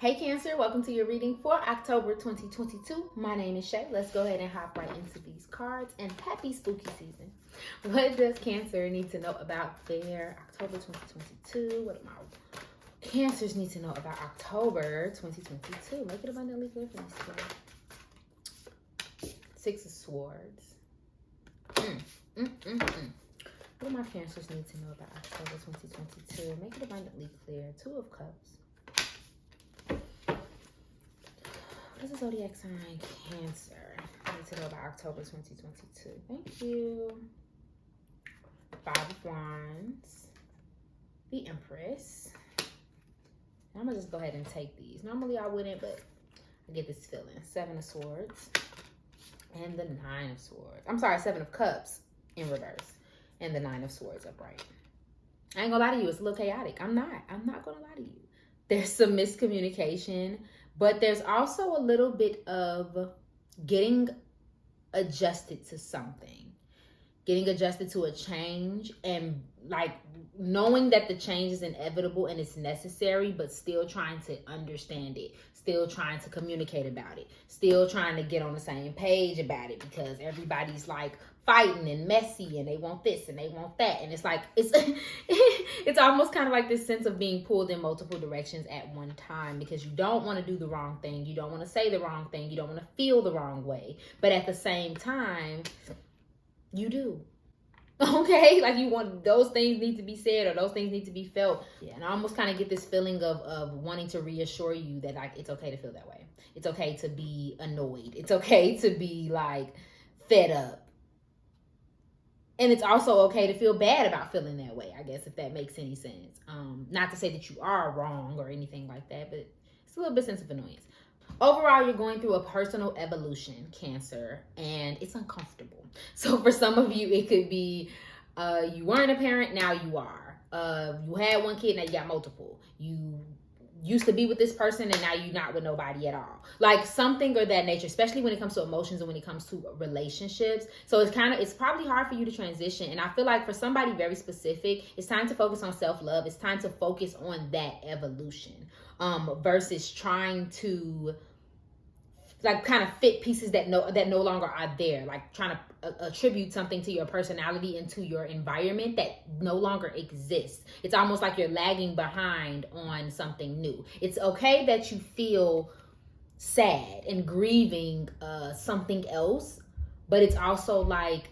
Hey Cancer, welcome to your reading for October 2022. My name is Shay. Let's go ahead and hop right into these cards and happy spooky season. What does Cancer need to know about their October 2022? What do my Cancers need to know about October 2022? Make it abundantly clear for me, Spirit. Six of Swords. What do my Cancers need to know about October 2022? Make it abundantly clear. Two of Cups. What is a zodiac sign? Cancer. I need to know about October 2022. Thank you. Five of Wands. The Empress. I'm going to just go ahead and take these. Normally I wouldn't, but I get this feeling. Seven of Swords. And the Nine of Swords. I'm sorry, Seven of Cups in reverse. And the Nine of Swords upright. I ain't gonna lie to you. It's a little chaotic. I'm not gonna lie to you. There's some miscommunication. But there's also a little bit of getting adjusted to something, getting adjusted to a change, and like knowing that the change is inevitable and it's necessary, but still trying to understand it, still trying to communicate about it, still trying to get on the same page about it, because everybody's like fighting and messy and they want this and they want that, and it's like it's almost kind of like this sense of being pulled in multiple directions at one time, because you don't want to do the wrong thing, you don't want to say the wrong thing, you don't want to feel the wrong way, but at the same time you do. Okay, like you want, those things need to be said or those things need to be felt. Yeah, and I almost kind of get this feeling of wanting to reassure you that like it's okay to feel that way. It's okay to be annoyed. It's okay to be like fed up. And it's also okay to feel bad about feeling that way, I guess, if that makes any sense. Not to say that you are wrong or anything like that, but it's a little bit sense of annoyance. Overall, you're going through a personal evolution, Cancer, and it's uncomfortable. So for some of you, it could be you weren't a parent, now you are. You had one kid, now you got multiple. You used to be with this person and now you're not with nobody at all, like something or that nature, especially when it comes to emotions and when it comes to relationships. So it's probably hard for you to transition, and I feel like for somebody very specific, it's time to focus on self-love. It's time to focus on that evolution versus trying to like kind of fit pieces that no longer are there, like trying to attribute something to your personality and to your environment that no longer exists. It's almost like you're lagging behind on something new. It's okay that you feel sad and grieving something else, but it's also like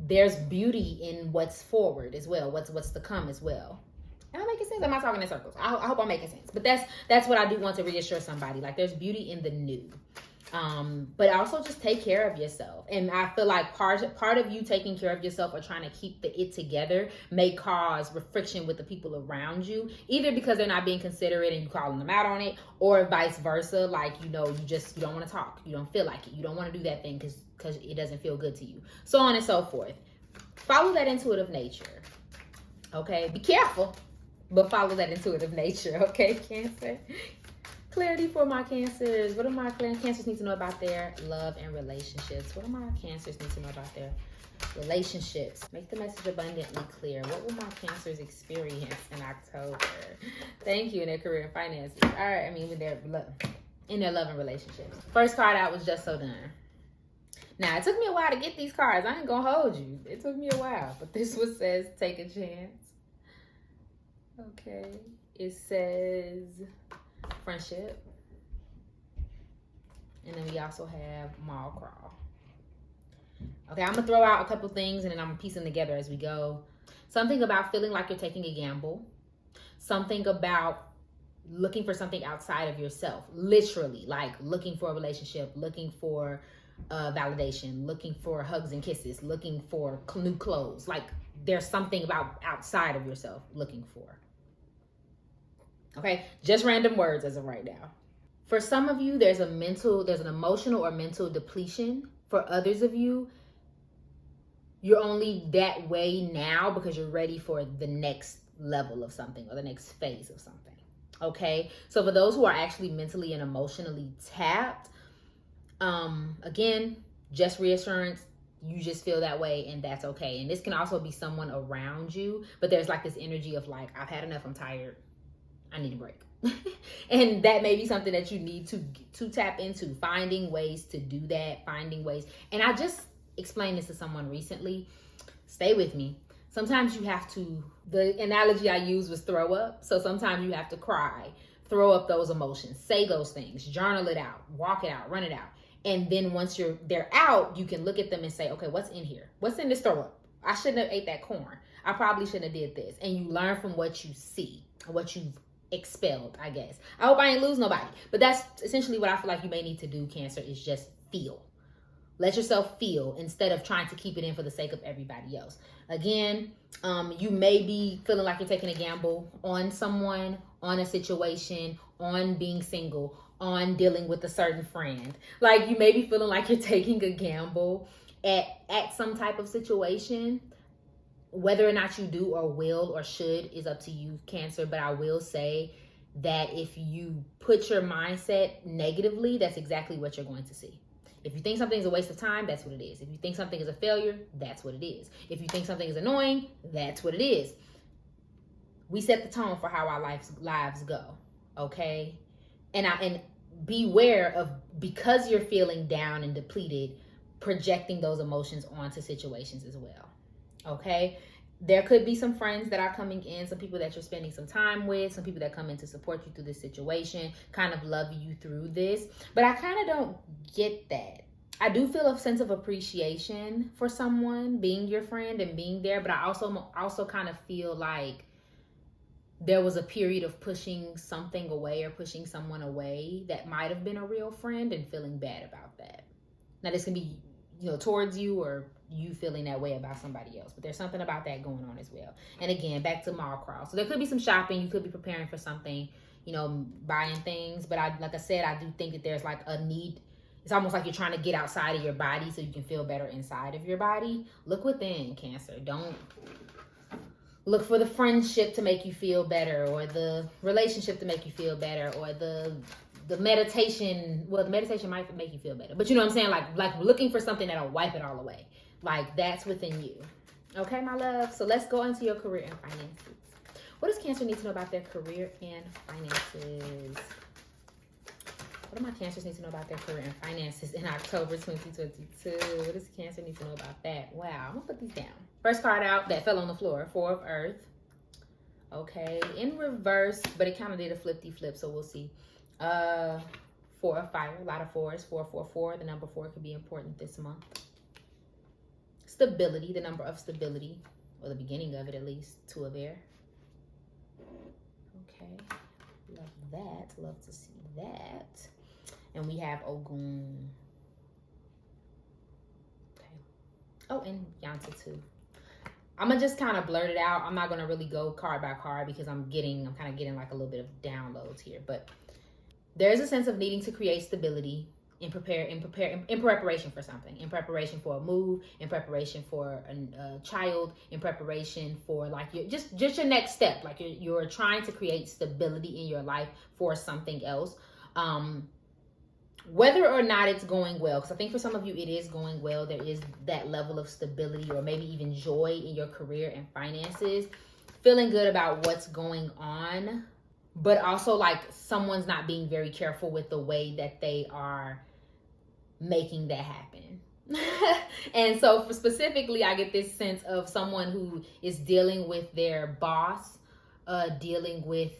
there's beauty in what's forward as well, what's to come as well. Am I making sense? Am I talking in circles? I hope I'm making sense. But that's what I do want to reassure somebody. Like there's beauty in the new. But also just take care of yourself. And I feel like part of you taking care of yourself or trying to keep it together may cause friction with the people around you, either because they're not being considerate and you calling them out on it, or vice versa. Like, you don't want to talk. You don't feel like it. You don't want to do that thing because it doesn't feel good to you. So on and so forth. Follow that intuitive nature. Okay. Be careful, but follow that intuitive nature. Okay, Cancer. Clarity for my Cancers. What do my Cancers need to know about their love and relationships? What do my Cancers need to know about their relationships? Make the message abundantly clear. What will my Cancers experience in October? Thank you. In their career and finances. All right. I mean, in their love and relationships. First card out was Just So Done. Now, it took me a while to get these cards. I ain't gonna hold you. It took me a while. But this one says, take a chance. Okay. It says friendship. And then we also have mall crawl. Okay, I'm gonna throw out a couple things and then I'm gonna piece them together as we go. Something about feeling like you're taking a gamble. Something about looking for something outside of yourself. Literally, like looking for a relationship, looking for validation, looking for hugs and kisses, looking for new clothes. Like there's something about outside of yourself looking for. Okay, just random words as of right now. For some of you, there's an emotional or mental depletion. For others of you, you're only that way now because you're ready for the next level of something or the next phase of something. Okay, so for those who are actually mentally and emotionally tapped, again, just reassurance, you just feel that way and that's okay. And this can also be someone around you, but there's like this energy of like, I've had enough, I'm tired, I need a break. And that may be something that you need to tap into, finding ways to do that, finding ways. And I just explained this to someone recently. Stay with me. Sometimes you have to, the analogy I used was throw up. So sometimes you have to cry, throw up those emotions, say those things, journal it out, walk it out, run it out. And then once they're out, you can look at them and say, okay, what's in here? What's in this throw up? I shouldn't have ate that corn. I probably shouldn't have did this. And you learn from what you see, what you've expelled, I guess. I hope I ain't lose nobody. But that's essentially what I feel like you may need to do, Cancer, is just feel. Let yourself feel instead of trying to keep it in for the sake of everybody else. Again, you may be feeling like you're taking a gamble on someone, on a situation, on being single, on dealing with a certain friend. Like, you may be feeling like you're taking a gamble at some type of situation. Whether or not you do or will or should is up to you, Cancer. But I will say that if you put your mindset negatively, that's exactly what you're going to see. If you think something is a waste of time, that's what it is. If you think something is a failure, that's what it is. If you think something is annoying, that's what it is. We set the tone for how our lives go, okay? And beware of, because you're feeling down and depleted, projecting those emotions onto situations as well, okay? There could be some friends that are coming in, some people that you're spending some time with, some people that come in to support you through this situation, kind of love you through this. But I kind of don't get that. I do feel a sense of appreciation for someone being your friend and being there, but I also kind of feel like there was a period of pushing something away or pushing someone away that might have been a real friend and feeling bad about that. Now, this can be, towards you or you feeling that way about somebody else, but there's something about that going on as well. And again, back to mall crawl. So there could be some shopping. You could be preparing for something, buying things. But like I said, I do think that there's like a need. It's almost like you're trying to get outside of your body so you can feel better inside of your body. Look within, Cancer. Don't look for the friendship to make you feel better, or the relationship to make you feel better, or the meditation. Well, the meditation might make you feel better, but you know what I'm saying? Like looking for something that'll wipe it all away. Like, that's within you. Okay, my love? So let's go into your career and finances. What does Cancer need to know about their career and finances? What do my Cancers need to know about their career and finances in October 2022? What does Cancer need to know about that? Wow, I'm going to put these down. First card out that fell on the floor, Four of Earth. Okay, in reverse, but it kind of did a flippy-flip, so we'll see. Four of Fire, a lot of fours. 444, the number 4 could be important this month. Stability, the number of stability, or the beginning of it at least. 2 of Air. Okay, love that. Love to see that. And we have Ogun. Okay. Oh, and Yanta too. I'm gonna just kind of blurt it out. I'm not gonna really go card by card because I'm kind of getting like a little bit of downloads here. But there's a sense of needing to create stability in preparation for something, in preparation for a move, in preparation for a child, in preparation for like just your next step. Like you're trying to create stability in your life for something else. Whether or not it's going well, because I think for some of you it is going well. There is that level of stability or maybe even joy in your career and finances, feeling good about what's going on, but also like someone's not being very careful with the way that they are making that happen. And so specifically, I get this sense of someone who is dealing with their boss, dealing with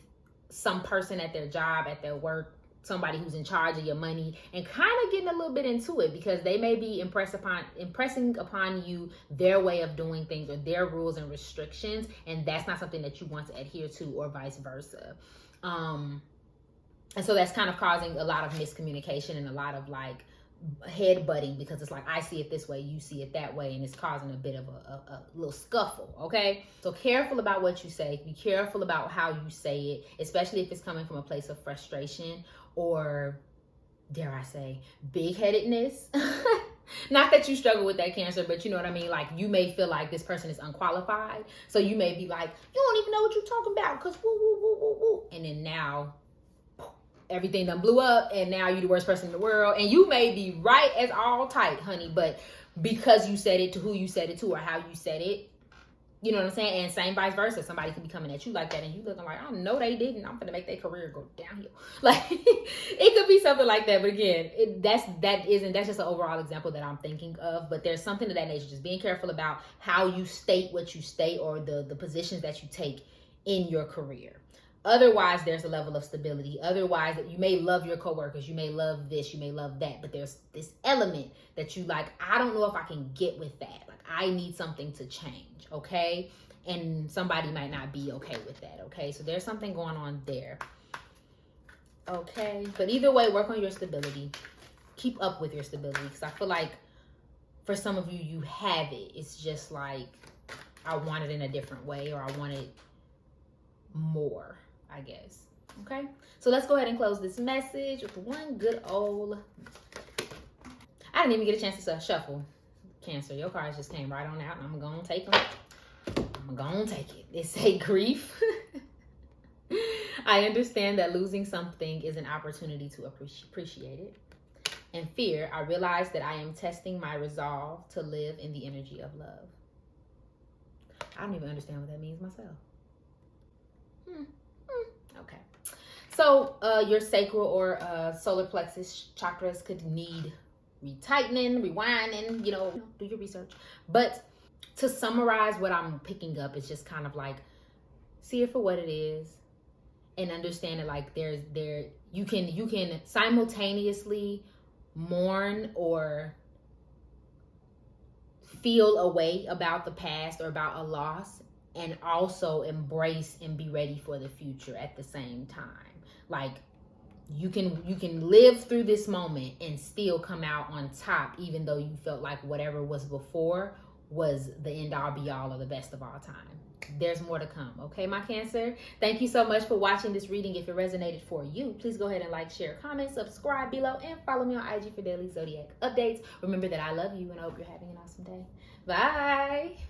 some person at their job, at their work, somebody who's in charge of your money, and kind of getting a little bit into it because they may be impressing upon you their way of doing things or their rules and restrictions, and that's not something that you want to adhere to, or vice versa. And so that's kind of causing a lot of miscommunication and a lot of like head butting, because it's like, I see it this way, you see it that way, and it's causing a bit of a little scuffle. Okay, so careful about what you say. Be careful about how you say it, especially if it's coming from a place of frustration or, dare I say, big-headedness. Not that you struggle with that, Cancer, but you know what I mean? Like, you may feel like this person is unqualified, so you may be like, you don't even know what you're talking about, because woo, woo, woo, woo, woo. And then now everything done blew up, and now you're the worst person in the world, and you may be right as all tight, honey, but because you said it to who you said it to or how you said it, You know what I'm saying? And same vice versa. Somebody could be coming at you like that and you looking like, I know they didn't. I'm gonna make their career go downhill. Like it could be something like that. But again, that's just an overall example that I'm thinking of. But there's something of that nature. Just being careful about how you state what you state or the positions that you take in your career. Otherwise, there's a level of stability. Otherwise, you may love your coworkers, you may love this, you may love that, but there's this element that you like, I don't know if I can get with that. Like, I need something to change, okay? And somebody might not be okay with that, okay? So there's something going on there, okay? But either way, work on your stability. Keep up with your stability, because I feel like for some of you, you have it. It's just like, I want it in a different way, or I want it more, I guess. Okay, so let's go ahead and close this message with one good old. I didn't even get a chance to shuffle. Cancer, your cards just came right on out, and I'm gonna take them. I'm gonna take it. They say grief. I understand that losing something is an opportunity to appreciate it. And fear, I realize that I am testing my resolve to live in the energy of love. I don't even understand what that means myself. Okay, so your sacral or solar plexus chakras could need retightening, rewinding, do your research. But to summarize what I'm picking up, it's just kind of like, see it for what it is and understand it like you can simultaneously mourn or feel a way about the past or about a loss, and also embrace and be ready for the future at the same time. Like you can live through this moment and still come out on top, even though you felt like whatever was before was the end all be all or the best of all time. There's more to come, okay, my Cancer? Thank you so much for watching this reading. If it resonated for you, please go ahead and like, share, comment, subscribe below, and follow me on IG for daily zodiac updates. Remember that I love you, and I hope you're having an awesome day. Bye.